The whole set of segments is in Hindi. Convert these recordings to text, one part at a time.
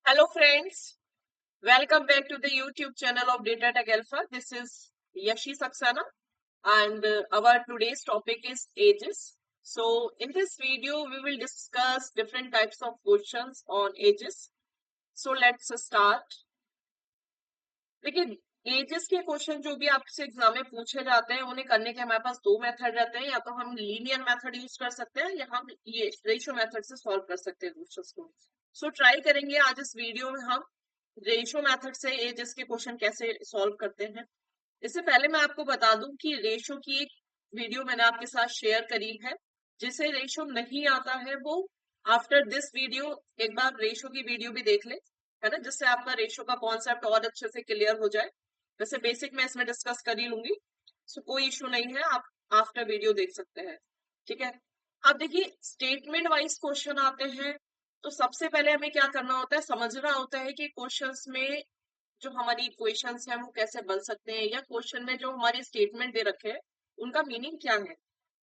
Hello friends, welcome back to the YouTube channel of Data Tech Alpha. This is Yashi Saxena and our today's topic is ages. So in this video, we will discuss different types of questions on ages. So let's start. देखिए एजेस के क्वेश्चन जो भी आपसे एग्जाम में पूछे जाते हैं उन्हें करने के हमारे पास दो मेथड रहते हैं, या तो हम लीनियर मेथड यूज कर सकते हैं या हम ये रेशियो मेथड से सॉल्व कर सकते हैं क्वेश्चंस को। सो ट्राई करेंगे आज इस वीडियो में हम रेशियो मेथड से एजेस के क्वेश्चन कैसे सॉल्व करते हैं। इससे पहले मैं आपको बता दूं कि रेशियो की एक वीडियो मैंने आपके साथ शेयर करी है। जिसे रेशियो नहीं आता है वो आफ्टर दिस वीडियो एक बार रेशियो की वीडियो भी देख ले, है ना, जिससे आपका रेशियो का कॉन्सेप्ट और अच्छे से क्लियर हो जाए। वैसे बेसिक मैं इसमें डिस्कस कर ही लूंगी, सो कोई इशू नहीं है, आप आफ्टर वीडियो देख सकते हैं। ठीक है, अब देखिए स्टेटमेंट वाइज क्वेश्चन आते हैं तो सबसे पहले हमें क्या करना होता है, समझना होता है कि क्वेश्चंस में जो हमारी इक्वेशंस हैं वो कैसे बन सकते हैं, या क्वेश्चन में जो हमारे स्टेटमेंट दे रखे हैं उनका मीनिंग क्या है।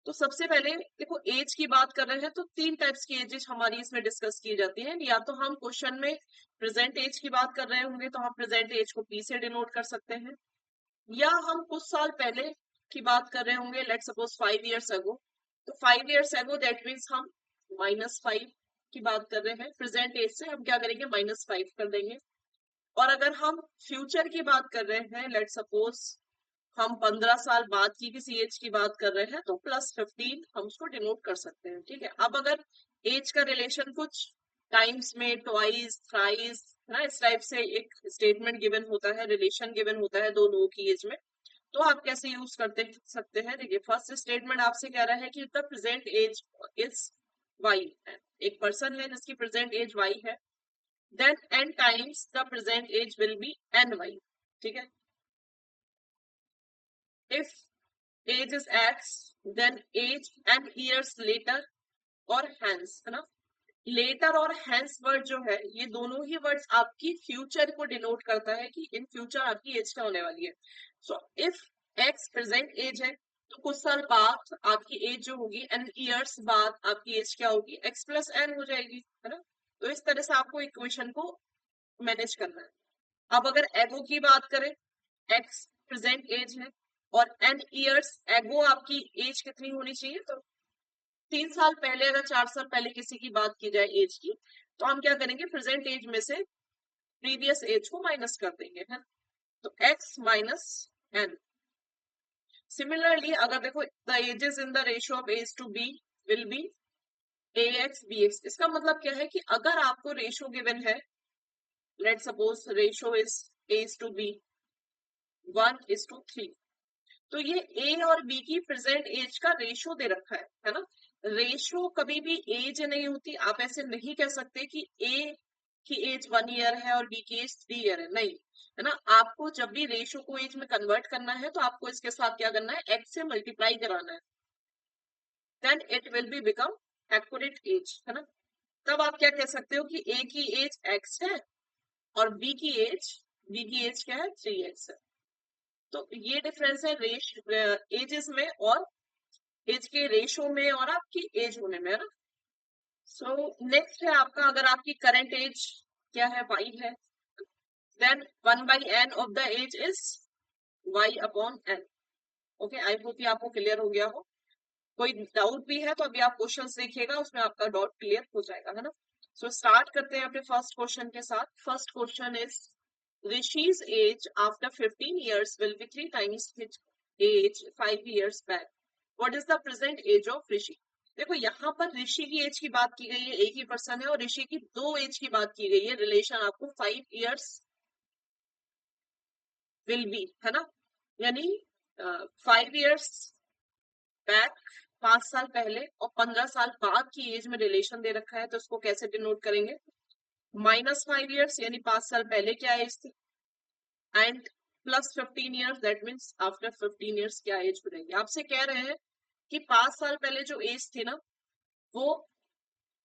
तो सबसे पहले देखो एज की बात कर रहे हैं तो तीन टाइप्स की एजेस हमारी इसमें डिस्कस की जाती है। या तो हम क्वेश्चन में प्रेजेंट एज की बात कर रहे होंगे तो हम प्रेजेंट एज को पी से डिनोट कर सकते हैं, या हम कुछ साल पहले की बात कर रहे होंगे, लेट सपोज 5 years अगो, तो 5 years अगो दैट मीन्स हम -5 की बात कर रहे हैं, प्रेजेंट एज से हम क्या करेंगे -5 कर देंगे। और अगर हम फ्यूचर की बात कर रहे हैं, लेट सपोज हम 15 साल बाद की किसी एज की बात कर रहे हैं तो +15 हम उसको डिनोट कर सकते हैं। ठीक है, अब अगर एज का रिलेशन कुछ टाइम्स में ट्वाइस थ्राइस ना इस टाइप से एक स्टेटमेंट गिवन होता है, रिलेशन गिवन होता है दो लोगों की एज में, तो आप कैसे यूज करते सकते हैं। देखिए फर्स्ट स्टेटमेंट आपसे कह रहा है कि the present age is Y, एक पर्सन है जिसकी प्रेजेंट एज वाई है, then n times the present age will be ny। ठीक है, if age is x then age n years later और hence, है ना, लेटर और हैंस वर्ड जो है ये दोनों ही वर्ड्स आपकी फ्यूचर को डिनोट करता है कि इन फ्यूचर आपकी एज क्या होने वाली है। So if X present age है तो कुछ साल बाद आपकी एज जो होगी एन ईयर्स बाद आपकी एज क्या होगी, एक्स प्लस एन हो जाएगी, है ना। तो इस तरह से आपको इक्वेशन को मैनेज करना है। अब अगर एगो की बात करें, एक्स प्रेजेंट एज है और एन ईयर्स एगो आपकी एज कितनी होनी चाहिए, तो 3 साल पहले अगर 4 साल पहले किसी की बात की जाए एज की, तो हम क्या करेंगे प्रेजेंट एज में से प्रीवियस एज को माइनस कर देंगे, है। तो एक्स माइनस एन। सिमिलरली अगर देखो the ages in the ratio of age to B will be A X B X. इसका मतलब क्या है कि अगर आपको रेशियो गिवन है, let suppose ratio is age to B 1:3, तो ये ए और बी की प्रेजेंट एज का रेशियो दे रखा है ना। रेशियो कभी भी एज नहीं होती, आप ऐसे नहीं कह सकते कि ए की एज 1 year है और बी की एज 3 year है, नहीं, है ना। आपको जब भी रेशियो को एज में कन्वर्ट करना है तो आपको इसके साथ क्या करना है, एक्स से मल्टीप्लाई कराना है, then it will be become accurate age, है ना। तब आप क्या कह सकते हो कि ए की एज एक्स है और बी की एज क्या है 3x है। तो ये डिफरेंस है रेश एजेस में और एज के रेशो में और आपकी एज होने में, है ना। सो नेक्स्ट है आपका, अगर आपकी करंट एज क्या है y है, then 1/n of the age is y/n। Okay, I hope ये आपको क्लियर हो गया हो। कोई डाउट भी है तो अभी आप क्वेश्चंस देखिएगा, उसमें आपका डाउट क्लियर हो जाएगा, है ना। सो स्टार्ट करते हैं अपने फर्स्ट क्वेश्चन के साथ। First question is Rishi's age after 15 years will be 3 times his age 5 years back. What is the present age of ऋषि? देखो यहाँ पर ऋषि की एज की बात की गई है, एक ही पर्सन है, और ऋषि की दो एज की बात की गई है। रिलेशन आपको 5 years विल बी, है ना, यानी 5 years बैक 5 साल पहले और 15 साल बाद की एज में रिलेशन दे रखा है, तो इसको कैसे डिनोट करेंगे, -5 years यानी 5 साल पहले क्या एज थी, and +15 years that means after 15 years क्या एज हो जाएगी। आपसे कह रहे हैं कि 5 साल पहले जो एज थी ना वो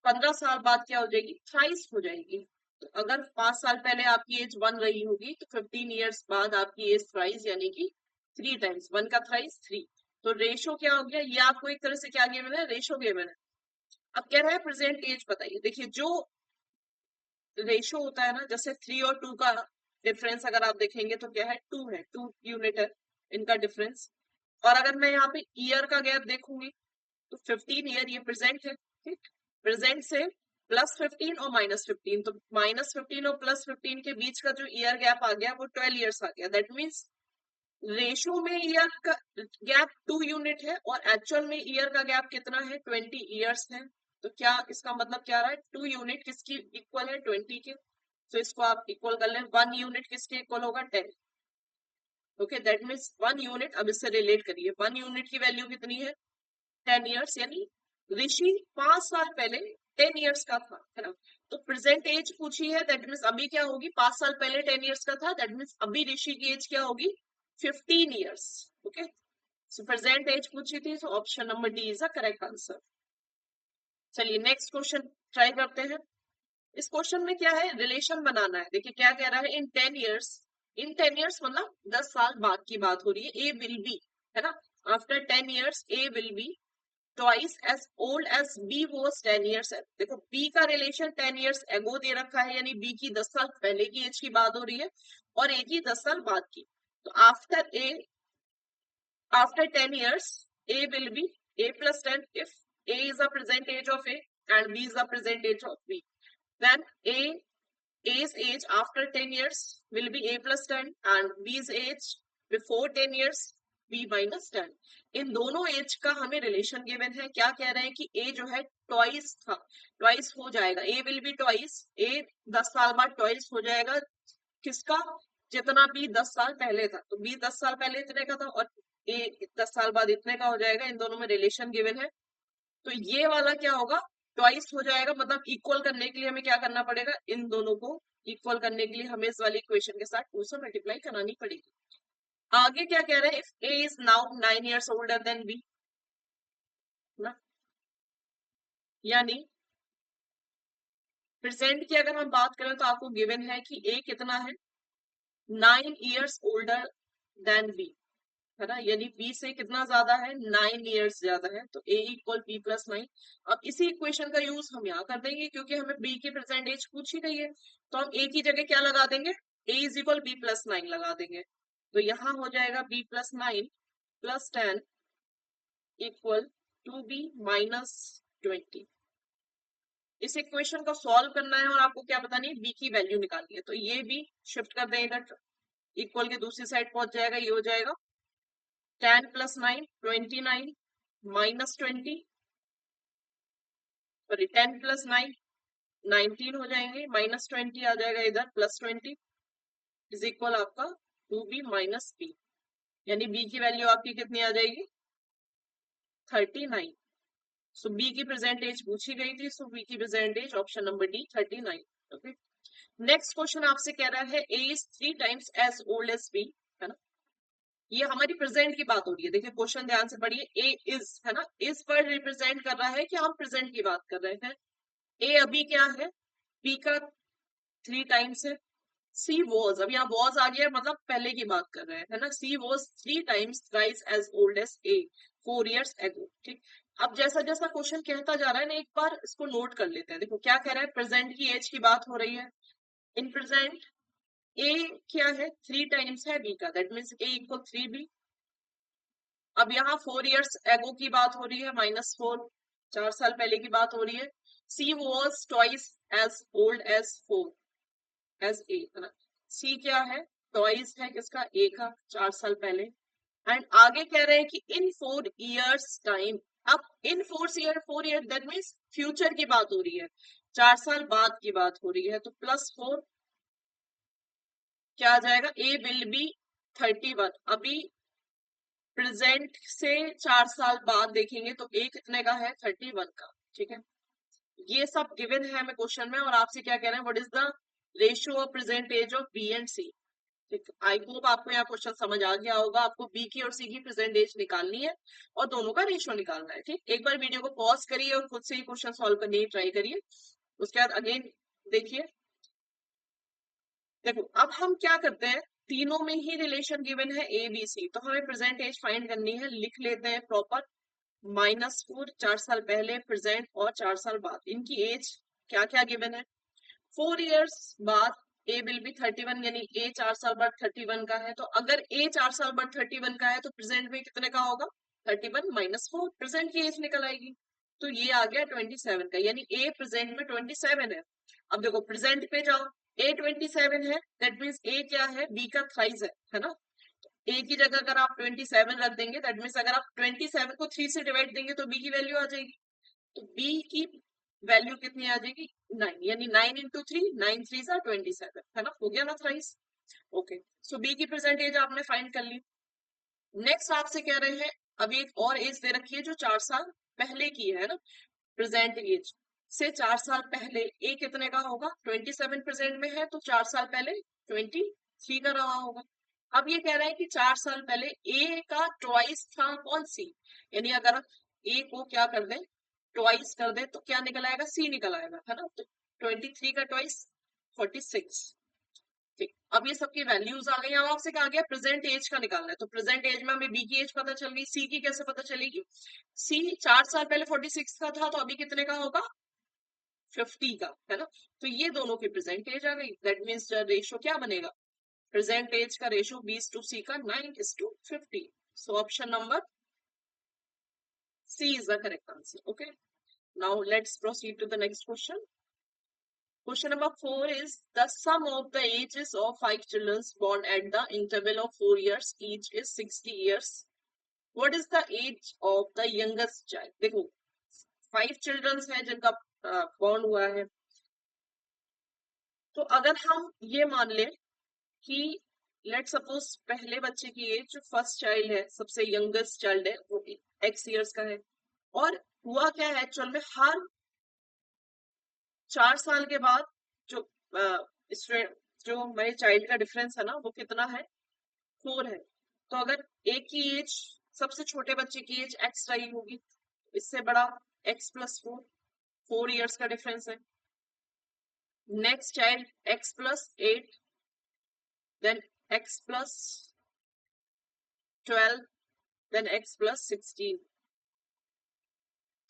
15 साल बाद क्या हो जाएगी, थ्राइस हो जाएगी। तो अगर 5 साल पहले आपकी एज 1 रही होगी तो 15 years बाद आपकी एज थ्राइस यानी कि 3 times 1 का थ्राइस 3। तो रेशो क्या हो गया, ये आपको एक तरह से क्या गिवन है, रेशो गिवन है। अब कह रहा है प्रेजेंट एज बताइए। देखिए जो रेशो होता है ना, जैसे 3 और 2 का डिफरेंस अगर आप देखेंगे तो क्या है, 2 यूनिट है इनका डिफरेंस। और अगर मैं यहाँ पे ईयर का गैप देखूंगी तो 15 ईयर, ये प्रेजेंट है, ठीक। प्रेजेंट से +15 और -15, तो -15 और +15 के बीच का जो ईयर गैप आ गया वो 12 ईयर्स आ गया। दैट मीन्स रेशो में ईयर का गैप 2 यूनिट है और एक्चुअल में ईयर का गैप कितना है, 20 ईयर्स है। तो क्या इसका मतलब क्या रहा है, 2 यूनिट किसकी इक्वल है, 20 के। तो इसको आप इक्वल कर लें, 1 यूनिट किसके इक्वल होगा, 10। ओके, दैट मीन्स 1 यूनिट, अब इससे रिलेट करिए, 1 यूनिट की वैल्यू कितनी है, 10 ईयर्स। यानी ऋषि 5 साल पहले 10 ईयर्स का था, है ना। तो प्रेजेंट एज पूछी है, दैट मीन्स अभी क्या होगी, 5 साल पहले 10 ईयर्स का था, दैट मीन्स अभी ऋषि की एज क्या होगी, 15 years. Okay, so present age पूछी थी, तो option number D is the correct answer. चलिए नेक्स्ट क्वेश्चन ट्राई करते हैं। इस क्वेश्चन में क्या है, रिलेशन बनाना है। देखिए क्या कह रहा है, इन 10 ईयर्स मतलब 10 साल बाद की बात हो रही है, ए विल बी, है ना, after 10 years A will be twice as old as B was 10 years है। देखो B का रिलेशन 10 years ago दे रखा है, यानी B की 10 साल पहले की एज की बात हो रही है, और A की 10 साल बाद की। तो after 10 years A will be A plus 10 if A is the present age of A and B is the present age of B. Then A's age after 10 years will be A plus 10 and B's age before 10 years B minus 10। इन दोनों एज का हमें रिलेशन गिवन है। क्या कह रहे हैं कि ए जो है ट्वाइस था, ट्वाइस हो जाएगा, ए विल बी ट्वाइस, ए 10 साल बाद ट्वाइस हो जाएगा किसका, जितना बी 10 साल पहले था। तो बी 10 साल पहले इतने का था और ए 10 साल बाद इतने का हो जाएगा, इन दोनों में रिलेशन गिवन है। तो ये वाला क्या होगा, ट्वाइस हो जाएगा, मतलब इक्वल करने के लिए हमें क्या करना पड़ेगा, इन दोनों को इक्वल करने के लिए हमें इस वाली इक्वेशन के साथ 2 से मल्टीप्लाई करानी पड़ेगी। आगे क्या कह रहे हैं, if A is now 9 years older than B, ना, यानी प्रेजेंट की अगर हम बात करें तो आपको गिवन है कि ए कितना है, 9 ईयर्स ओल्डर देन बी, है ना, यानी बी से कितना ज्यादा है, 9 ईयर्स ज्यादा है। तो ए इक्वल बी प्लस 9। अब इसी इक्वेशन का यूज हम यहाँ कर देंगे, क्योंकि हमें बी की प्रेजेंट एज पूछी गई है, तो हम ए की जगह क्या लगा देंगे, A is equal B plus 9 लगा देंगे। तो यहाँ हो जाएगा B plus 9 plus 10 equal to B minus 20। इस इक्वेशन को सॉल्व करना है और आपको क्या बतानी है, बी की वैल्यू निकालनी है। तो ये भी शिफ्ट कर दें इधर, इक्वल के दूसरी साइड पहुंच जाएगा, ये हो जाएगा 10 प्लस 9 29 माइनस 20, सॉरी 10 प्लस 9 19 हो जाएंगे, माइनस 20 आ जाएगा इधर, प्लस 20 इज इक्वल आपका 2b माइनस बी, यानी बी की वैल्यू आपकी कितनी आ जाएगी, 39। सो बी की प्रेजेंट एज पूछी गई थी, सो बी की present age option number D 39। Okay, next question आपसे कह रहा है A is 3 times as old as B, है ना, ये हमारी प्रेजेंट की बात हो रही है। देखिए क्वेश्चन ध्यान से पढ़िए, ए इज, है ना, इज पर रिप्रेजेंट कर रहा है कि हम प्रेजेंट की बात कर रहे हैं। ए अभी क्या है, बी का 3 टाइम्स है। सी वॉज, अब यहाँ वॉज आ गया, मतलब पहले की बात कर रहे हैं, है ना, C was 3 times thrice as old as A 4 years ago, ठीक। अब जैसा जैसा क्वेश्चन कहता जा रहा है ना, एक बार इसको नोट कर लेते हैं। देखो क्या कह रहा है, प्रेजेंट की एज की बात हो रही है। इन प्रेजेंट ए क्या है, 3 टाइम्स है बी का, that means A equal 3b। अब यहाँ 4 years ago की बात हो रही है, -4, 4 साल पहले की बात हो रही है। C was twice as old as 4 as A, है ना, सी क्या है, ट्वाइस है किसका, ए का, 4 साल पहले। एंड आगे कह रहे हैं कि इन 4 years टाइम, अब इन 4 year दैट मीन्स फ्यूचर की बात हो रही है, 4 साल बाद की बात हो रही है। तो +4 क्या आ जाएगा, ए विल बी 31। अभी प्रेजेंट से 4 साल बाद देखेंगे तो ए कितने का है, 31 का, ठीक है। ये सब गिवन है हमें क्वेश्चन में, और आपसे क्या कह रहे हैं, what is the ratio of present age of B and C. ठीक, आई होप आपको यहाँ क्वेश्चन समझ आ गया होगा। आपको बी की और सी की प्रेजेंट एज निकालनी है और दोनों का रेशियो निकालना है, ठीक। एक बार वीडियो को पॉज करिए और खुद से ही क्वेश्चन सॉल्व करने की ट्राई करिए, उसके बाद अगेन देखिए। देखो अब हम क्या करते हैं, तीनों में ही रिलेशन गिवन है ए बी सी, तो हमें प्रेजेंट एज फाइंड करनी है। लिख लेते हैं प्रॉपर, -4 4 साल पहले प्रेजेंट और 4 साल बाद, इनकी एज क्या क्या गिवन है। 4 इयर्स बाद ए विल बी 31, यानी ए 4 साल बाद 31 का है। तो अगर ए 4 साल बाद 31 का है तो प्रेजेंट में कितने का होगा? 31 माइनस 4, प्रेजेंट की एज निकल आएगी। तो ये आ गया 27 का, यानी ए प्रेजेंट में 27 है। अब देखो प्रेजेंट पे जाओ, ए 27 है, दैट मीन्स ए क्या है? बी का थ्राइस है ना। ए की जगह अगर आप 27 रख देंगे, दैट मीन्स अगर आप 27 को 3 से डिवाइड देंगे तो बी की वैल्यू आ जाएगी। तो बी की वैल्यू कितनी आ जाएगी? 9, यानी 9 इंटू 3, 9 3 सा 27, है ना, हो गया ना थ्राइस। ओके, सो बी की प्रेजेंट एज आपने फाइंड कर ली। नेक्स्ट आपसे कह रहे हैं, अभी एक और एज दे रखी है जो 4 साल पहले की है ना, प्रेजेंट एज से 4 साल पहले ए कितने का होगा? 27 प्रेजेंट में है, तो 4 साल पहले 23 का रहा होगा। अब ये कह रहा है कि 4 साल पहले ए का ट्वाइस था कौन सी, यानी अगर ए को क्या कर दे, ट्वाइस कर दे, तो क्या निकल आएगा? सी निकल आएगा, है ना। तो 23 का ट्वाइस 46। ठीक, अब ये सबकी वैल्यूज आ गई। अब आपसे कहा गया प्रेजेंट एज का निकालना है, तो प्रेजेंट एज में हमें बी की एज पता चल गई, सी की कैसे पता चलेगी? सी 4 साल पहले 46 का था, तो अभी कितने का होगा? 50 का, है ना। तो ये दोनों की प्रेजेंट एज आ गई, दैट मीन्स रेशियो क्या बनेगा? प्रेजेंट एज का रेशियो बी टू सी का 9:50। So option number C is the correct answer. Okay, now let's proceed to the next question. Question number 4 is the sum of the ages of 5 children born at the interval of 4 years each is 60 years. What is the age of the youngest child? देखो 5 children है जिनका born हुआ है, तो अगर हम ये मान लें कि लेट सपोज पहले बच्चे की एज जो फर्स्ट चाइल्ड है, सबसे यंगेस्ट चाइल्ड है, वो x इयर्स का है, और हुआ क्या है एक्चुअल में, हर 4 साल के बाद जो जो मेरे चाइल्ड का डिफरेंस है ना, वो कितना है? 4 है। तो अगर एक की एज, सबसे छोटे बच्चे की एज x रही होगी, इससे बड़ा x+4, 4 इयर्स का डिफरेंस है। Next child x+8, then x+12, then x+16।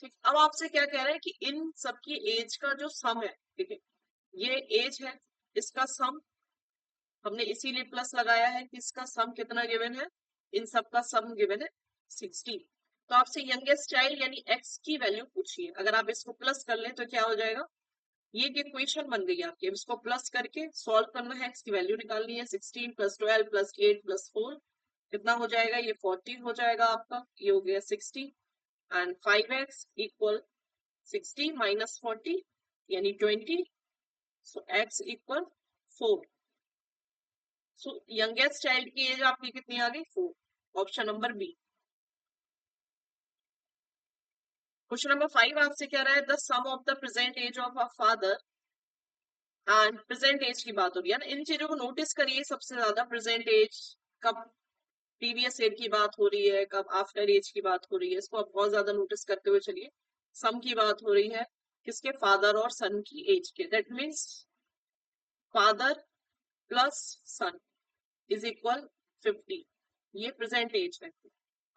ठीक, अब आपसे क्या कह रहे हैं कि इन सबकी एज का जो सम है, ठीक है, ये एज है, इसका सम हमने इसीलिए प्लस लगाया है कि इसका सम कितना गिवन है, इन सब का सम गिवन है 60। तो आपसे यंगेस्ट चाइल्ड यानी x की वैल्यू पूछिए, अगर आप इसको प्लस कर ले तो क्या हो जाएगा? ये इक्वेशन बन गई आपकी, इसको प्लस करके सॉल्व करना है, x की वैल्यू निकालनी है। 16 + 12 + 8 + 4 कितना हो जाएगा? ये 40 हो जाएगा आपका, ये हो गया 60। एंड 5x इक्वल 60 - 40 यानी 20, सो x equal 4। So youngest child की एज आपकी कितनी आ गई? 4, option number B. Question number 5 आपसे क्या रहा है, the sum of the present age of a father and present age की बात हो रही है ना, इन चीजों को नोटिस करिए सबसे ज्यादा। प्रेजेंट एज कब प्रीवियस एज की बात हो रही है, कब आफ्टर एज की बात हो रही है, इसको आप बहुत ज्यादा नोटिस करते हुए चलिए। सम की बात हो रही है किसके? फादर और सन की एज के, that means father plus son is equal 50, ये प्रेजेंट एज है।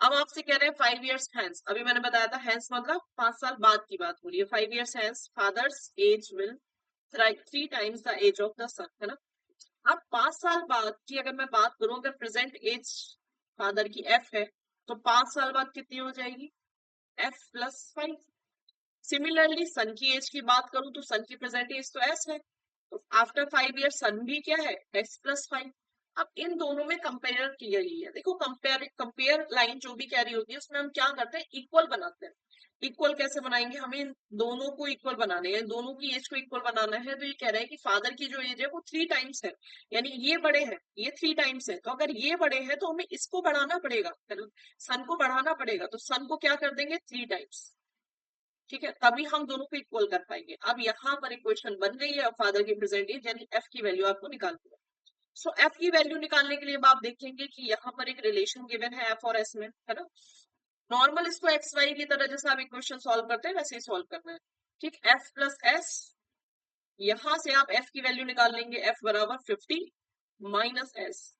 अब आपसे कह रहे हैं 5 इयर्स हैंस, अभी मैंने बताया था हैंस मतलब 5 साल बाद की बात हो रही है। 5 years hence father's age will 3 times the age of the son, है ना। अब 5 साल बाद की अगर मैं बात करूं, अगर प्रेजेंट एज फादर की f है, तो 5 साल बाद कितनी हो जाएगी? f+5। सिमिलरली सन की एज की बात करूं तो सन की प्रेजेंट एज तो s है, तो आफ्टर 5 ईयर सन भी क्या है? x+5। अब इन दोनों में कंपेयर किया गई है, देखो कंपेयर लाइन जो भी कह रही होती है उसमें हम क्या करते हैं? इक्वल बनाते हैं। इक्वल कैसे बनाएंगे? हमें इन दोनों को इक्वल बनाने हैं, दोनों की एज को इक्वल बनाना है। तो ये कह रहा है कि फादर की जो एज है वो 3 टाइम्स है, यानी ये बड़े हैं, ये 3 टाइम्स है, तो अगर ये बड़े हैं तो हमें इसको बढ़ाना पड़ेगा, सन को बढ़ाना पड़ेगा, तो सन को क्या कर देंगे? 3 टाइम्स। ठीक है, तभी हम दोनों को इक्वल कर पाएंगे। अब यहाँ पर इक्वेशन बन गई है, फादर की प्रेजेंट एज यानी f की वैल्यू आपको निकालनी है। सो f की वैल्यू निकालने के लिए अब आप देखेंगे कि यहाँ पर एक रिलेशन गिवन है f और s में, है ना। नॉर्मल इसको एक्स वाई की तरह जैसे आप इक्वेशन सॉल्व करते हैं वैसे ही सॉल्व करना है। ठीक, f+s, यहां से आप f की वैल्यू निकाल लेंगे, f बराबर 50 - s,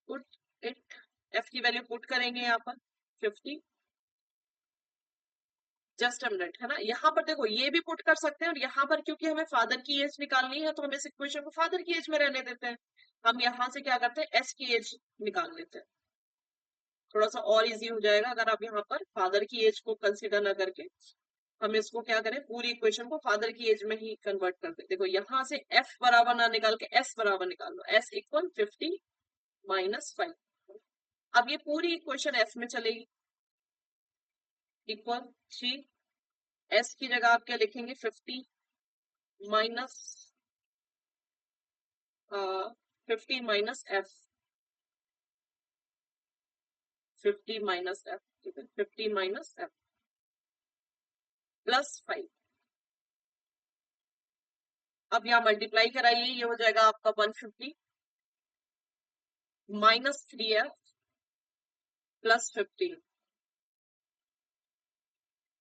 पुट इट, f की वैल्यू पुट करेंगे यहाँ पर 50 जस्ट अ मिनट, है ना। यहाँ पर देखो ये भी पुट कर सकते हैं, और यहाँ पर क्योंकि हमें फादर की एज निकालनी है तो हम इस इक्वेशन को फादर की एज में रहने देते हैं। हम यहाँ से क्या करते हैं, एस की एज निकाल लेते हैं, थोड़ा सा और इजी हो जाएगा अगर आप यहाँ पर फादर की एज को कंसिडर ना करके हम इसको क्या करें, पूरी इक्वेशन को फादर की एज में ही कन्वर्ट कर दे। देखो यहाँ से एफ बराबर ना निकाल के एस बराबर निकाल लो, एस इक्वल 50 माइनस 5। अब ये पूरी इक्वेशन एफ में चलेगी, इक्वल 3, एस की जगह आप क्या लिखेंगे, 50 minus 50 minus F, 50 minus F, ठीक है, 50 माइनस एफ प्लस 5। अब यहाँ मल्टीप्लाई कराइए, ये हो जाएगा आपका 150 minus 3f plus 15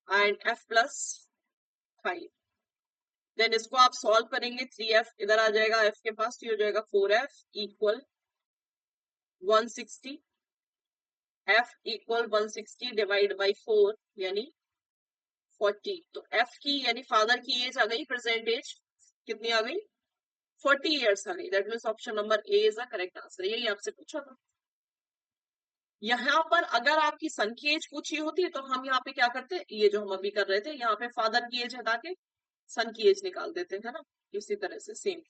and f plus 5। Then इसको आप सॉल्व करेंगे, 3f इधर आ जाएगा f के पास, तो ये हो जाएगा 4f equal 160, f equal 160 divide by 4 यानी 40। तो f की यानी फादर की एज आ गई, प्रेजेंट एज कितनी आ गई, 40 ईयर्स आ गई। That means option number A is the correct answer, यही आपसे पूछा था। यहाँ पर अगर आपकी सन की एज पूछी होती तो हम यहाँ पे क्या करते, ये जो हम अभी कर रहे थे, यहाँ पे फादर की एज हटा के सन की एज निकाल देते हैं, है ना, इसी तरह से सेम।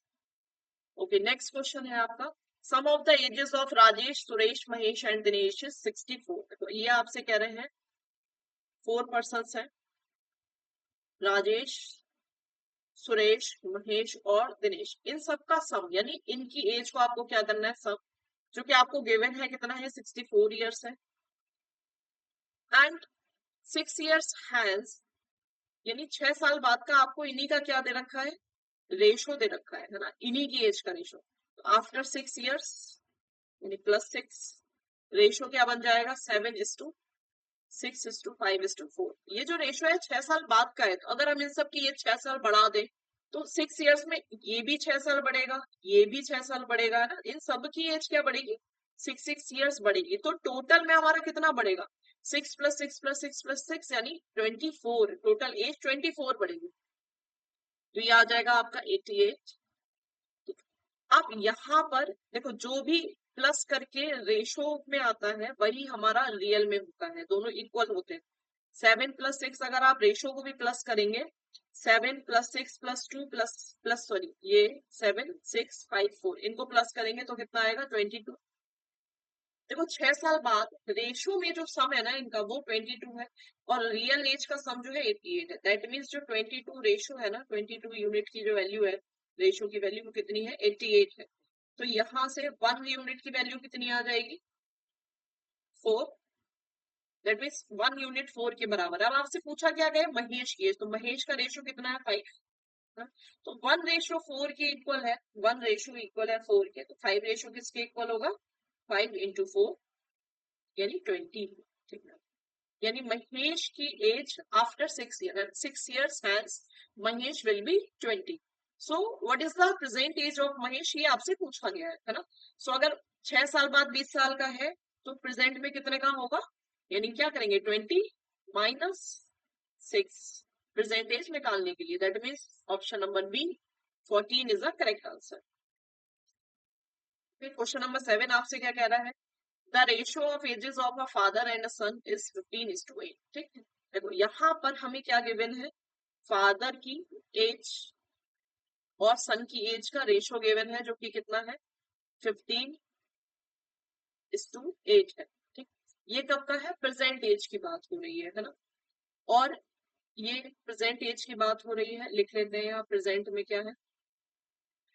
ओके, नेक्स्ट क्वेश्चन है आपका, sum of the ages of Rajesh, Suresh, Mahesh and Dinesh is 64। तो ये आपसे कह रहे हैं 4 पर्सन्स हैं, राजेश, सुरेश, महेश और दिनेश, इन सबका सम यानी इनकी एज को आपको क्या करना है, सम, जो कि आपको गिवन है कितना है, 64 ईयर्स है। एंड 6 ईयर्स हैज यानी 6 साल बाद का आपको इन्हीं का क्या दे रखा है, रेशो दे रखा है ना, इन्हीं की एज का रेशो। तो आफ्टर 6 ईयर्स यानी प्लस 6, रेशो क्या बन जाएगा, 7:6:5:4। ये जो रेशो है 6 साल बाद का है, तो अगर हम इन सब की एज 6 साल बढ़ा दें तो 6 ईयर्स में ये भी 6 साल बढ़ेगा, ये भी 6 साल बढ़ेगा, है ना, इन सब की एज क्या बढ़ेगी, 6 ईयर्स बढ़ेगी। तो टोटल में हमारा कितना बढ़ेगा, 6+6+6+6 यानी 24, टोटल एज 24 बढ़ेगी। तो ये आ जाएगा आपका 88। अब यहाँ पर देखो जो भी प्लस करके रेशो में आता है वही हमारा रियल में होता है, दोनों इक्वल होते हैं। 7+6 अगर आप रेशो को भी प्लस करेंगे, 7+6+2 प्लस प्लस सॉरी ये 7:6:5:4 इनको प्लस करेंगे तो कितना आएगा, 22। देखो 6 साल बाद रेशो में जो सम है ना इनका वो 22 है, और रियल एज का सम जो है 88 है। दैट मीन्स जो 22 रेशो है ना, 22 यूनिट की जो वैल्यू है, रेशो की वैल्यू कितनी है, 88 है। तो यहाँ से 1 यूनिट की वैल्यू कितनी आ जाएगी, 4। दैट मीन्स 1 यूनिट 4 के बराबर है। अब आपसे पूछा क्या गया, महेश की एज, तो महेश का रेशो कितना है, 5। तो 1:4 के इक्वल है, 1 रेशो इक्वल है 4 के, तो 5 रेशो किसके इक्वल होगा, 5 into 4 यानी 20। ठीक है, यानी महेश की age after 6 year, 6 years hence Mahesh will be 20। So what is the present age of Mahesh, ये आपसे पूछा गया है ना। सो अगर 6 साल बाद 20 साल का है तो प्रेजेंट में कितने का होगा, यानी क्या करेंगे, 20 माइनस 6 प्रेजेंट एज निकालने के लिए। That means option number B 14 is the correct answer. Question number 7 आपसे क्या कह रहा है, the ratio of ages of a father and a son is 15:8। ठीक है, देखो यहाँ पर हमें क्या गिवन है, फादर की एज और सन की एज का रेशियो गिवन है, जो कि कितना है, 15:8 है। ठीक, ये कब का है, प्रेजेंट एज की बात हो रही है ना, और ये प्रेजेंट एज की बात हो रही है, लिख लेते हैं यहाँ प्रेजेंट में क्या है,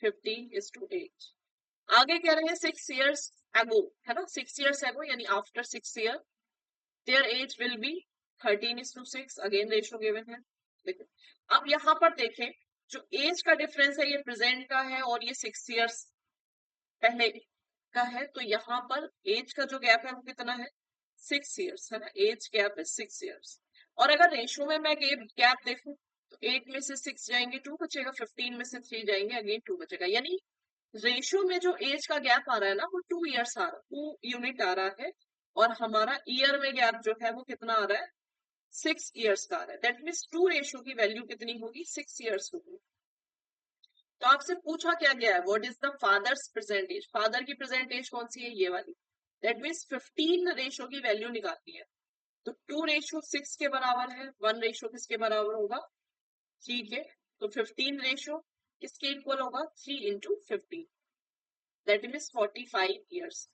15:8। आगे कह रहे हैं 6 ईयर्स एगो, है ना, 6 ईयर्स एगो यानी after 6 year their age will be 13:6, again ratio given है। देखो अब यहाँ पर देखें, जो एज का डिफरेंस है ये प्रेजेंट का है, और ये 6 ईयर्स पहले का है, तो यहाँ पर एज का जो गैप है वो कितना है, 6 ईयर्स, है ना, एज गैप है 6 ईयर्स। और अगर रेशो में मैं गैप देखूं तो 8 में से 6 जाएंगे 2 बचेगा, 15 में से 3 जाएंगे अगेन 2 बचेगा, यानी रेशियो में जो एज का गैप आ रहा है ना वो 2 ईयर्स आ रहा है, 2 यूनिट आ रहा है, और हमारा ईयर में गैप जो है वो कितना आ रहा है, 6 ईयर्स का आ रहा है, दैट मीन्स 2 रेशियो की वैल्यू कितनी होगी, 6 ईयर्स होगी। तो आपसे पूछा क्या गया है, what is the father's present age, father की प्रेजेंट एज कौन सी है, ये वाली, दैट मीन्स 15 रेशियो की वैल्यू निकालनी है। तो 2 रेशियो 6 के बराबर है, 1 रेशियो किसके बराबर होगा, 3 के। तो 15 रेशियो किसके इक्वल होगा, 3 into 15, that means 45 years.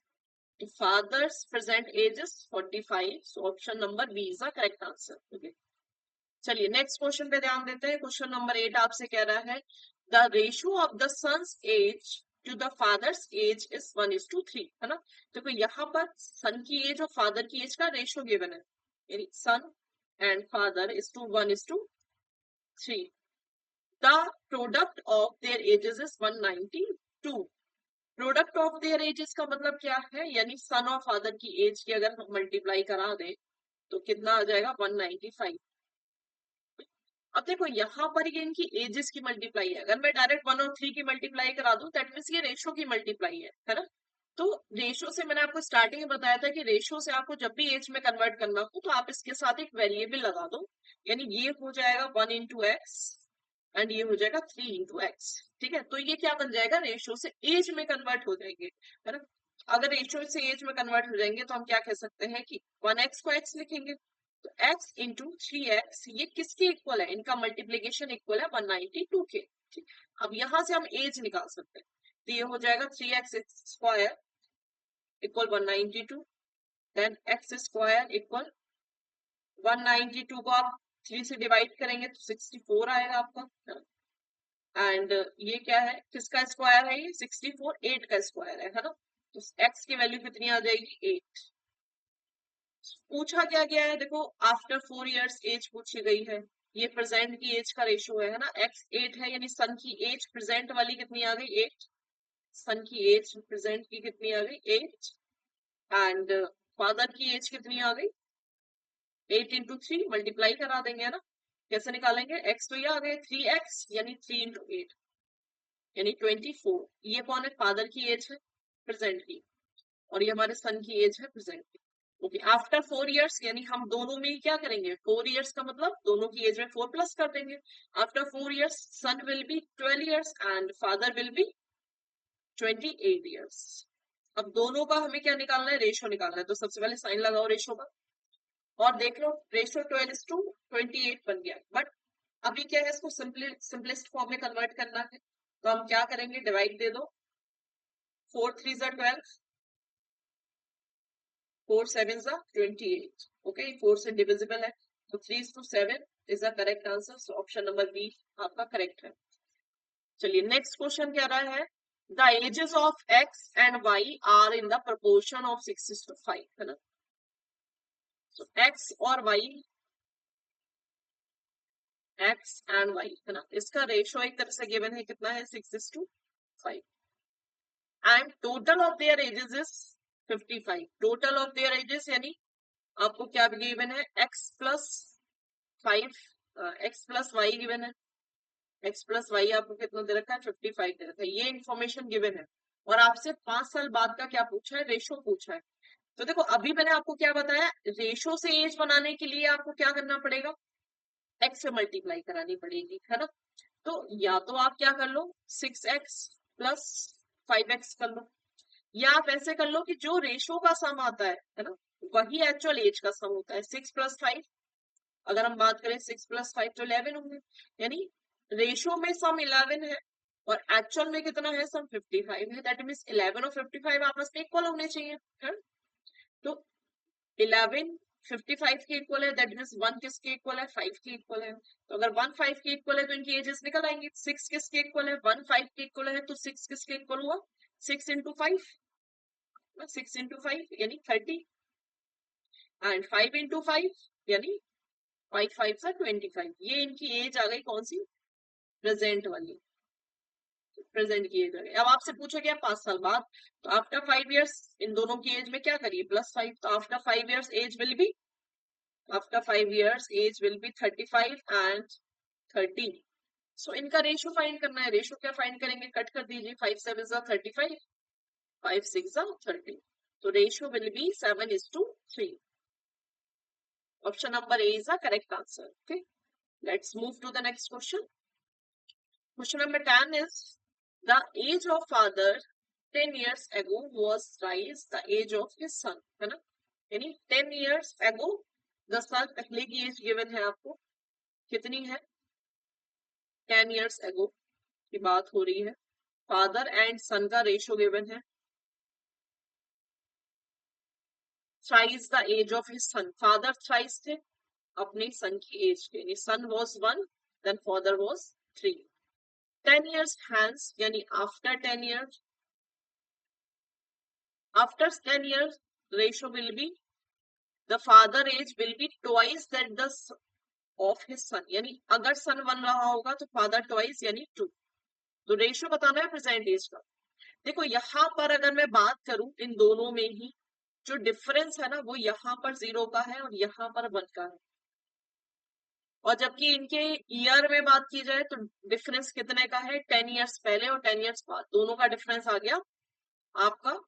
Father's present age is 45, so option number B is the correct answer. Okay, चलिए नेक्स्ट क्वेश्चन पे ध्यान देते हैं। क्वेश्चन नंबर 8 आपसे कह रहा है the ratio of the son's age to the father's age is 1:3, है ना। देखो यहाँ पर सन की एज और फादर की एज का रेशियो गिवन है, यानी son and father is to 1:3। The product of their ages is 192। Product of their ages का मतलब क्या है, यानी सन और फादर की एज की अगर हम मल्टीप्लाई करा दें तो कितना आ जाएगा, 195। अब देखो यहाँ पर ये इनकी एजेस की मल्टीप्लाई है, अगर मैं डायरेक्ट 1 और 3 की मल्टीप्लाई करा दूं दैट मीन्स ये रेशो की मल्टीप्लाई है ना। तो रेशो से मैंने आपको स्टार्टिंग में बताया था कि रेशो से आपको जब भी एज में कन्वर्ट करना हो तो आप इसके साथ एक वेरिएबल लगा दो, यानी ये हो जाएगा 1 इंटू एक्स एंड ये हो जाएगा 3 इंटू एक्स। ठीक है, तो ये क्या बन जाएगा, रेशो से एज में कन्वर्ट हो जाएंगे, है ना। अगर रेशो से एज में कन्वर्ट हो जाएंगे तो हम क्या कह सकते हैं कि 1x को x लिखेंगे, तो x इंटू 3x ये किसके इक्वल है, इनका मल्टीप्लीकेशन इक्वल है 192 के। ठीक, अब यहां से हम एज निकाल सकते हैं, तो ये हो जाएगा 3x square equal 192, then x square equal 192 को आप 3 से डिवाइड करेंगे तो 64 आएगा आपका। एंड ये क्या है, किसका स्क्वायर है, ये 64 8 का स्क्वायर है ना। तो x की वैल्यू कितनी आ जाएगी, 8। पूछा क्या गया है, देखो आफ्टर 4 इयर्स एज पूछी गई है, ये प्रेजेंट की एज का रेशियो है ना, x 8 है, यानी सन की एज प्रेजेंट वाली कितनी आ गई, 8। सन की एज प्रेजेंट की कितनी आ गई, 8। एंड फादर की एज कितनी आ गई, 8 इंटू 3 मल्टीप्लाई करा देंगे, है ना। कैसे निकालेंगे, x तो ये आ गए 3x, यानी 3 इंटू 8 यानी 24। ये कौन है, फादर की एज है प्रेजेंट की, और ये हमारे सन की एज है प्रेजेंट की। ओके, आफ्टर 4 इयर्स यानी हम दोनों में ही क्या करेंगे, 4 इयर्स का मतलब दोनों की एज में 4 प्लस कर देंगे। After 4 years son will be 12 years and father will be 28 years. अब दोनों का हमें क्या निकालना है, रेशो निकालना है, तो सबसे पहले साइन लगाओ रेशो का और देख लो रेशो 12:28 बन गया। बट अभी क्या है, इसको सिंपलेस्ट फॉर्म में कन्वर्ट करना है, तो हम क्या करेंगे, डिवाइड दे दो, 4 3 12, 4 7 28। ओके, 4 से डिविजिबल है, तो 3 to 7 is the correct answer, so option number B आपका करेक्ट है। चलिए नेक्स्ट क्वेश्चन क्या रहा है, the ages of X and Y are in the proportion of 6:5, है ना। तो एक्स और वाई, एक्स एंड वाई, है ना, इसका रेशियो एक तरह से गिवन है, कितना है, 6:5। And total of their ages is 55। Total of their ages यानी आपको क्या गिवन है, X plus 5, X plus Y given है, एक्स प्लस वाई आपको कितना दे रखा है, 55 दे रखा है, ये इन्फॉर्मेशन गिवन है। और आपसे 5 साल बाद का क्या पूछा है, रेशो पूछा है। तो देखो अभी मैंने आपको क्या बताया, रेशो से एज बनाने के लिए आपको क्या करना पड़ेगा, एक्स से मल्टीप्लाई करानी पड़ेगी, है ना। तो या तो आप क्या कर लो, 6x प्लस 5x कर लो, या आप ऐसे कर लो कि जो रेशो का सम आता है ना, वही एक्चुअल एज का सम होता है, 6 + 5। अगर हम बात करें 6 + 5 तो 11 होंगे, यानी रेशो में सम 11 है और एक्चुअल में कितना है, सम 55 है, दैट मीन्स 11 और 55 आपस में इक्वल होने चाहिए, है। तो 11 55 के इक्वल है, दैट मीन्स 1 किसके इक्वल है, 5 के इक्वल है। तो अगर 1 5 के इक्वल है तो इनकी एजेस निकल आएंगी। 6 किसके इक्वल है, 1 5 के इक्वल है, तो 6 किसके इक्वल हुआ, 6 इंटू 5, 6 इंटू 5 यानी 30 एंड 5 इंटू 5 यानी 5 5 सा 25। ये इनकी एज आ गई कौन सी, प्रेजेंट वाली, प्रेजेंट की एज आ गई। अब आपसे पूछा गया 5 साल बाद, तो आफ्टर 5 इयर्स इन दोनों की एज में क्या करिए, +5, तो after 5 years age will be, after 5 years age will be 35 and 13। So इनका रेशियो फाइंड करना है, रेशियो क्या फाइंड करेंगे, कट कर दीजिए, 5 7 35, 5 6 30, तो ratio will be 7:3। Option number A is the correct answer. Okay, let's move to the next question. Question number 10 is, the age of father 10 years ago was twice the age of his son, है ना? यानी 10 years ago 10 साल पहले की एज गिवन है आपको, कितनी है? 10 years ago की बात हो रही है, फादर एंड सन का रेशियो गिवन है, thrice the age of his son, father thrice थे अपने सन की एज के, यानी son was 1 then father was 3. 10 years hence, यानी after 10 years, after 10 years ratio will be, the father age will be twice that the of his son, यानी अगर सन 1 रहा होगा तो फादर ट्वाइस यानी 2. तो रेशियो बताना है प्रेजेंट एज का. देखो यहाँ पर अगर मैं बात करूं इन दोनों में ही, जो डिफरेंस है ना वो यहाँ पर 0 का है और यहाँ पर 1 का है, और जबकि इनके ईयर में बात की जाए तो डिफरेंस कितने का है? 10 इयर्स पहले और 10 इयर्स बाद, दोनों का डिफरेंस आ गया आपका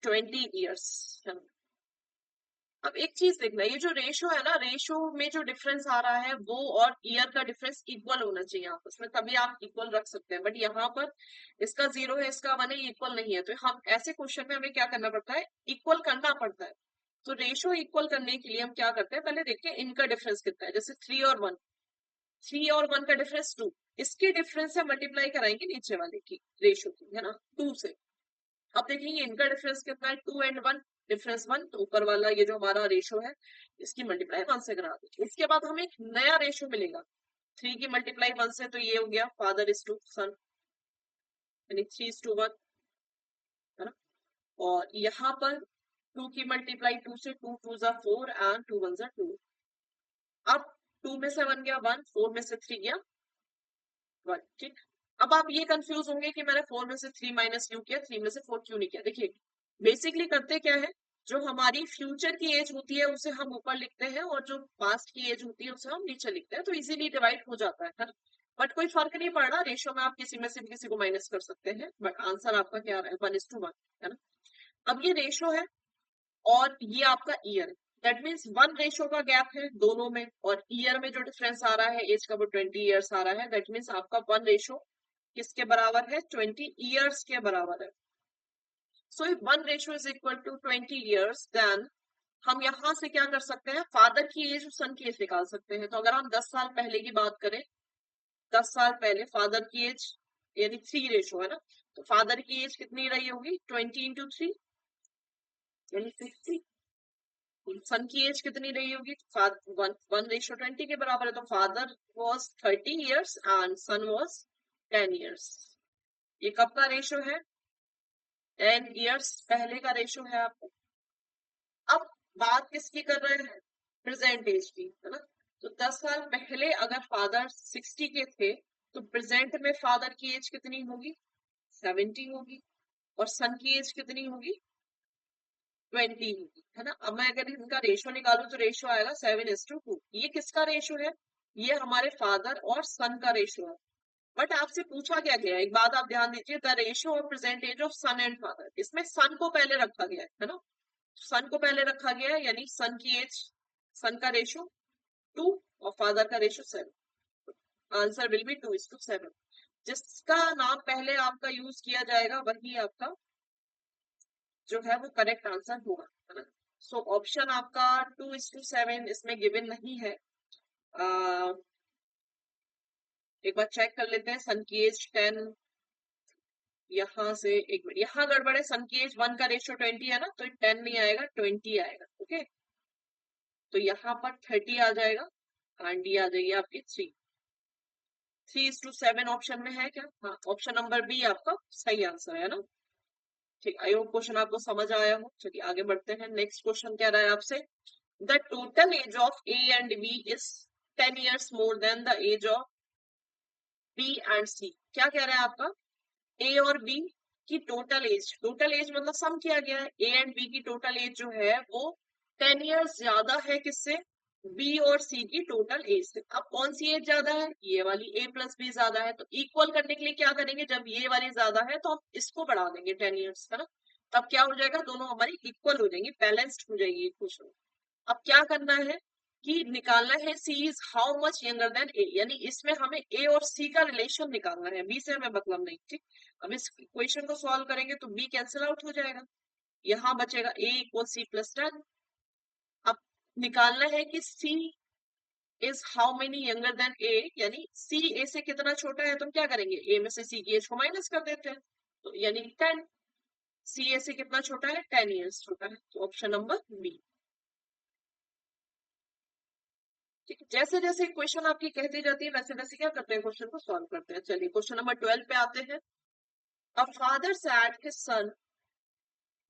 20 इयर्स. अब एक चीज देखना, ये जो रेशो है ना, रेशो में जो डिफरेंस आ रहा है वो और ईयर का डिफरेंस इक्वल होना चाहिए आपस में, तभी आप इक्वल रख सकते हैं. बट यहाँ पर इसका 0 है, इसका 1 है, इक्वल नहीं है, तो हम ऐसे क्वेश्चन में हमें क्या करना पड़ता है? इक्वल करना पड़ता है. तो रेशो इक्वल करने के लिए हम क्या करते हैं? पहले देखते हैं इनका डिफरेंस कितना है. जैसे 3 और 1, 3 और 1 का डिफरेंस 2, इसके डिफरेंस से मल्टीप्लाई कराएंगे नीचे वाले की रेशो की, है ना, 2 से. अब देखेंगे इनका डिफरेंस कितना है, 2 एंड 1, डिफरेंस 1, तो ऊपर वाला ये जो हमारा रेशो है इसकी मल्टीप्लाई 1 से करा देंगे. इसके बाद हमें एक नया रेशो मिलेगा, 3 की मल्टीप्लाई 1 से, तो ये हो गया फादर इज टू सन, यानी 3:1, है ना. और यहाँ पर 2 की मल्टीप्लाई 2 से, 2 2 जा 4 एंड 2 1 जा 2. अब 2 में से 1 गया 1, 4 में से 3 गया 1. ठीक. अब आप ये कंफ्यूज होंगे कि मैंने 4 में से 3 माइनस क्यों किया, 3 में से 4 क्यों नहीं किया. देखिए बेसिकली करते क्या है, जो हमारी फ्यूचर की एज होती है उसे हम ऊपर लिखते हैं और जो पास्ट की एज होती है उसे हम नीचे लिखते हैं, तो इजीली डिवाइड हो जाता है ना. बट कोई फर्क नहीं पड़ रहा, रेशियो में आप किसी में से भी किसी को माइनस कर सकते हैं, बट आंसर आपका क्या है? 1:1, है ना. अब ये रेशियो है और ये आपका ईयर है, दैट मीन्स 1 रेशियो का गैप है दोनों में, और ईयर में जो डिफरेंस आ रहा है एज का वो 20 ईयर्स आ रहा है, दैट मीन्स आपका 1 रेशियो किसके बराबर है? 20 ईयर्स के बराबर है. So if 1 ratio is equal to 20 years, then हम यहां से क्या कर सकते हैं? फादर की एज और सन की एज निकाल सकते हैं. तो अगर हम 10 साल पहले की बात करें, 10 साल पहले फादर की एज, यानी 3 रेशियो है ना, तो फादर की एज कितनी रही होगी? 20 इंटू 3 यानी 60. सन की एज कितनी रही होगी? 1:20 के बराबर है, तो father was 30 years and son was 10 years. ये कब का रेशियो है? 10 ईयर्स पहले का रेशियो है आपको. अब बात किसकी कर रहे हैं? प्रेजेंट एज की, है ना. तो 10 साल पहले अगर फादर 60 के थे, तो प्रेजेंट में फादर की एज कितनी होगी? 70 होगी. और सन की एज कितनी होगी? 20 होगी, है ना. अब मैं अगर इनका रेशियो निकालू तो रेशियो आएगा 7:2. ये किसका रेशियो है? ये हमारे फादर और सन का रेशियो है. बट आपसे पूछा क्या गया है, एक बात आप ध्यान दीजिए, the ratio of present age of son and father. इसमें सन को पहले रखा गया है ना, सन को पहले रखा गया है, यानी सन की एज, सन का रेशियो 2 और फादर का रेशियो 7. Answer will be 2:7. जिसका नाम पहले आपका यूज किया जाएगा वही आपका जो है वो करेक्ट आंसर होगा, है ना. सो ऑप्शन आपका 2:7 इसमें गिवन नहीं है. एक बार चेक कर लेते हैं. सन की एज 10, यहाँ से एक मिनट, यहाँ गड़बड़ है. सन की एज 1 का रेशियो 20 है ना, तो 10 नहीं आएगा, 20 आएगा. ओके, तो यहाँ पर 30 आ जाएगा एंड ये आ जाएगी आपकी 3. 3:7 ऑप्शन में है क्या? हाँ, ऑप्शन नंबर बी आपका सही आंसर है ना. ठीक, आई होप क्वेश्चन आपको समझ आया हो. चलिए आगे बढ़ते हैं. नेक्स्ट क्वेश्चन कह रहा है आपसे, the total age of A and B is 10 years more than the age of B and C. क्या कह रहा है आपका? ए और बी की टोटल एज, टोटल एज मतलब सम किया गया है, ए एंड बी की टोटल एज जो है वो 10 years ज्यादा है किससे? बी और सी की टोटल एज से. अब कौन सी एज ज्यादा है? ये वाली, ए प्लस बी ज्यादा है. तो इक्वल करने के लिए क्या करेंगे? जब ये वाली ज्यादा है तो हम इसको बढ़ा देंगे 10 years, है ना. तब क्या हो जाएगा? दोनों हमारी इक्वल हो जाएंगी, बैलेंस्ड हो जाएगी इक्वेशन. अब क्या करना है कि निकालना है C is how much younger than A, यानी इसमें हमें ए और सी का रिलेशन निकालना है, बी से हमें मतलब नहीं। ठीक, अब इस क्वेश्चन को सॉल्व करेंगे तो बी कैंसिल आउट हो जाएगा, यहाँ बचेगा ए इक्वल सी प्लस 10। अब निकालना है कि C is how many younger than A, यानी सी ए से कितना छोटा है, तो हम क्या करेंगे ए में से सी की एज को माइनस कर देते हैं, तो यानी 10। सी ए से कितना छोटा है, 10 ईयर्स छोटा है, तो ऑप्शन नंबर बी। ठीक है, जैसे जैसे क्वेश्चन आपकी कहती जाती है वैसे वैसे क्या करते हैं, क्वेश्चन को सॉल्व करते हैं। चलिए क्वेश्चन नंबर 12 पे आते हैं। A father sad his son,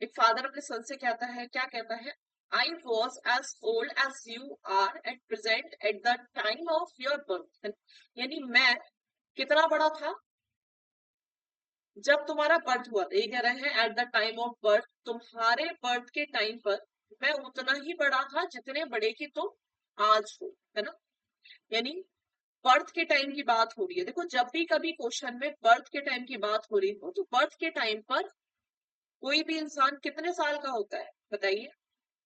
एक फादर अपने सन से कहता है, क्या कहता है, I was as old as you are at present at the time of your birth, यानी मैं कितना बड़ा था जब तुम्हारा बर्थ हुआ था। ये कह रहे हैं eight the time of birth, तुम्हारे बर्थ के टाइम पर मैं उतना ही बड़ा था जितने बड़े की तुम आज हो, है ना। यानी बर्थ के टाइम की बात हो रही है। देखो जब भी कभी क्वेश्चन में बर्थ के टाइम की बात हो रही हो तो बर्थ के टाइम पर कोई भी इंसान कितने साल का होता है बताइए,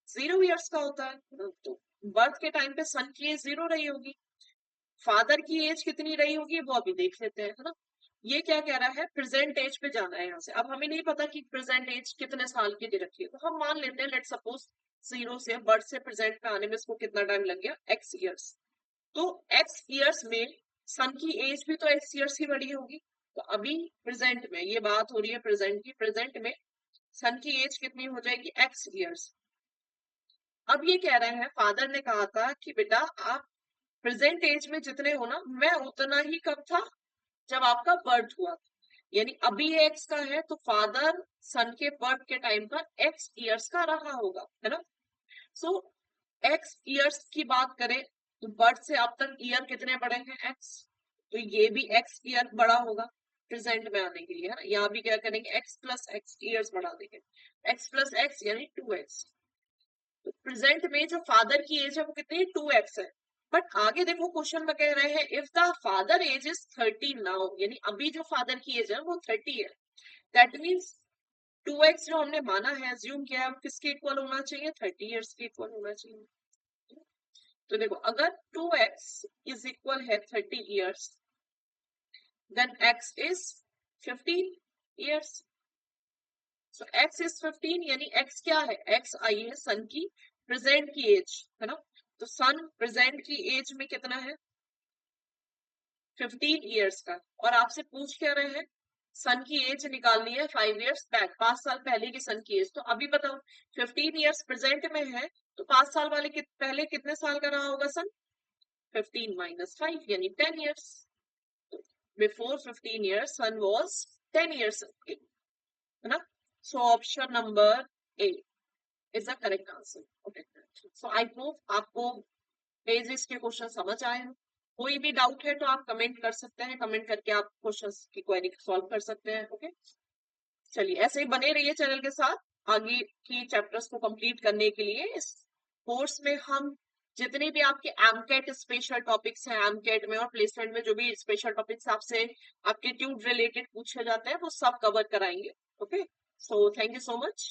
0 ईयर्स का होता है ना? तो बर्थ के टाइम पे सन की एज 0 रही होगी, फादर की एज कितनी रही होगी वो अभी देख लेते हैं, है ना। ये क्या कह रहा है, प्रेजेंट एज पे जाना है यहाँ से। अब हमें नहीं पता कि प्रेजेंट एज कितने साल की दे रखी है, तो हम मान लेते हैं लेट सपोज 0 से बर्थ से प्रेजेंट पे आने में इसको कितना टाइम लग गया, x ईयर्स। तो x ईयर्स में सन की एज भी तो x ईयर्स ही बड़ी होगी। तो अभी प्रेजेंट में ये बात हो रही है प्रेजेंट की, प्रेजेंट में सन की एज कितनी हो जाएगी, x ईयर्स। अब ये कह रहे हैं फादर ने कहा था कि बेटा आप प्रेजेंट एज में जितने हो ना, मैं उतना ही कब था जब आपका बर्थ हुआ था, यानी अभी ये एक्स का है तो फादर सन के बर्थ के टाइम पर एक्स ईयर्स का रहा होगा, है ना। सो एक्स ईयर्स की बात करें तो बर्थ से अब तक ईयर कितने बड़े हैं, एक्स, तो ये भी एक्स ईयर बड़ा होगा प्रेजेंट में आने के लिए, है ना। यहाँ भी क्या करेंगे, एक्स प्लस एक्स ईयर्स बढ़ा देंगे, एक्स प्लस एक्स यानी 2x। तो प्रेजेंट में जो फादर की एज है वो कितनी, 2x है। बट आगे देखो क्वेश्चन में कह रहे हैं if the father age is 30 now, यानी अभी जो फादर की एज है वो 30 है। दैट मीन्स 2x जो हमने माना है, अज्यूम किया है, वो किसके इक्वल होना चाहिए, 30 ईयर्स के इक्वल होना चाहिए। तो देखो अगर 2x इज इक्वल है 30 years, then x is 15 years. So x is 15, यानी x क्या है, x आई है सन की प्रेजेंट की एज, है ना। तो सन प्रेजेंट की एज में कितना है, 15 ईयर्स का। और आपसे पूछ क्या रहे हैं, सन की एज निकालनी है 5 ईयर्स बैक, 5 साल पहले की सन की एज। तो अभी बताओ 15 ईयर्स प्रेजेंट में है तो 5 साल वाले पहले कितने साल का रहा होगा सन, 15 माइनस 5 यानी 10 years. Before 15 years son was 10 years, है ना। So option number A is the correct answer. Okay, so I hope आपको बेसिक्स के क्वेश्चन समझ आए हो। कोई भी डाउट है तो आप कमेंट कर सकते हैं, कमेंट करके आप क्वेश्चंस की क्वेरी सॉल्व कर सकते हैं। ओके, चलिए ऐसे ही बने रहिए चैनल के साथ, आगे की चैप्टर्स को कंप्लीट करने के लिए। इस कोर्स में हम जितने भी आपके एमकेट स्पेशल टॉपिक्स हैं, एमकेट में और प्लेसमेंट में जो भी स्पेशल टॉपिक्स आपसे एप्टीट्यूड रिलेटेड पूछे जाते हैं वो सब कवर कराएंगे। Okay, so thank you so much.